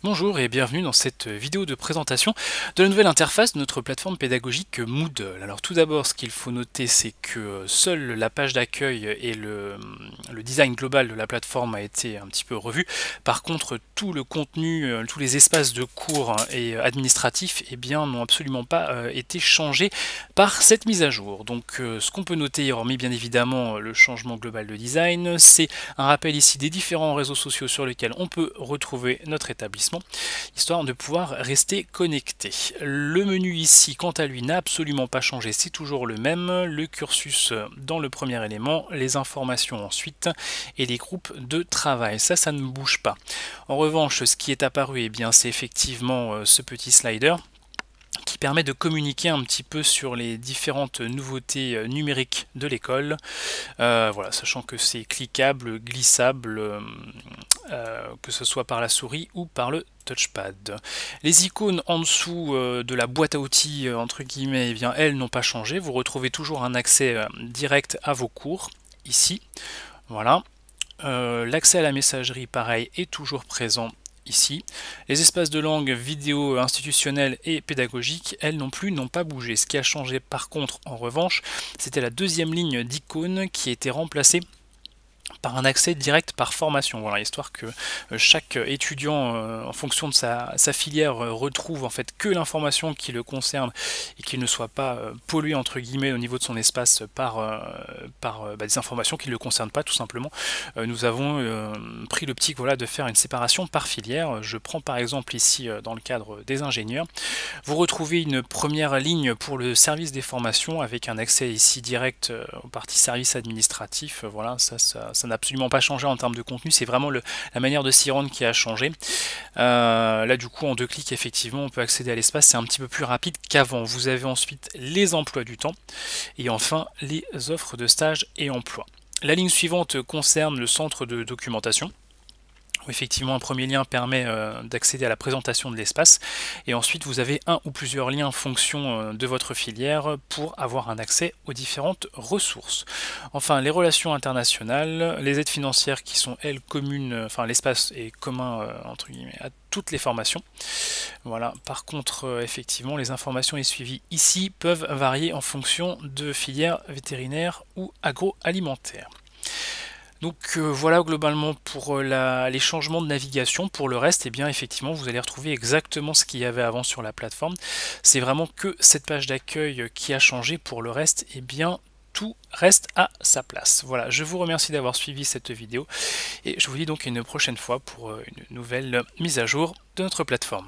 Bonjour et bienvenue dans cette vidéo de présentation de la nouvelle interface de notre plateforme pédagogique Moodle. Alors tout d'abord, ce qu'il faut noter, c'est que seule la page d'accueil et le design global de la plateforme a été un petit peu revu. Par contre, tout le contenu, tous les espaces de cours et administratifs, eh bien, n'ont absolument pas été changés par cette mise à jour. Donc ce qu'on peut noter, hormis bien évidemment le changement global de design, c'est un rappel ici des différents réseaux sociaux sur lesquels on peut retrouver notre établissement, histoire de pouvoir rester connecté. Le menu ici, quant à lui, n'a absolument pas changé, c'est toujours le même. Le cursus dans le premier élément, les informations ensuite, et les groupes de travail. Ça ne bouge pas. En revanche, ce qui est apparu, eh bien, c'est effectivement ce petit slider qui permet de communiquer un petit peu sur les différentes nouveautés numériques de l'école. Voilà, sachant que c'est cliquable, glissable, que ce soit par la souris ou par le touchpad. Les icônes en dessous de la boîte à outils, entre guillemets, eh bien, elles n'ont pas changé. Vous retrouvez toujours un accès direct à vos cours, ici. Voilà. L'accès à la messagerie, pareil, est toujours présent ici. Les espaces de langue vidéo institutionnelle et pédagogique, elles non plus n'ont pas bougé. Ce qui a changé par contre, en revanche, c'était la deuxième ligne d'icônes qui a été remplacée par un accès direct par formation, voilà, histoire que chaque étudiant, en fonction de sa filière, retrouve en fait que l'information qui le concerne et qu'il ne soit pas pollué entre guillemets au niveau de son espace par des informations qui ne le concernent pas tout simplement. Nous avons pris l'optique, voilà, de faire une séparation par filière. Je prends par exemple ici dans le cadre des ingénieurs. Vous retrouvez une première ligne pour le service des formations avec un accès ici direct aux parties services administratifs. Voilà, ça n'a absolument pas changé en termes de contenu, c'est vraiment la manière de s'y rendre qui a changé. Là du coup en 2 clics effectivement on peut accéder à l'espace, c'est un petit peu plus rapide qu'avant. Vous avez ensuite les emplois du temps et enfin les offres de stage et emploi. La ligne suivante concerne le centre de documentation. Effectivement, un premier lien permet d'accéder à la présentation de l'espace et ensuite vous avez un ou plusieurs liens en fonction de votre filière pour avoir un accès aux différentes ressources. Enfin, les relations internationales, les aides financières qui sont elles communes, enfin l'espace est commun entre guillemets à toutes les formations. Voilà. Par contre, effectivement, les informations et suivis ici peuvent varier en fonction de filières vétérinaires ou agroalimentaires. Donc voilà globalement pour les changements de navigation. Pour le reste, eh bien effectivement vous allez retrouver exactement ce qu'il y avait avant sur la plateforme. C'est vraiment que cette page d'accueil qui a changé. Pour le reste, eh bien tout reste à sa place. Voilà, je vous remercie d'avoir suivi cette vidéo et je vous dis donc à une prochaine fois pour une nouvelle mise à jour de notre plateforme.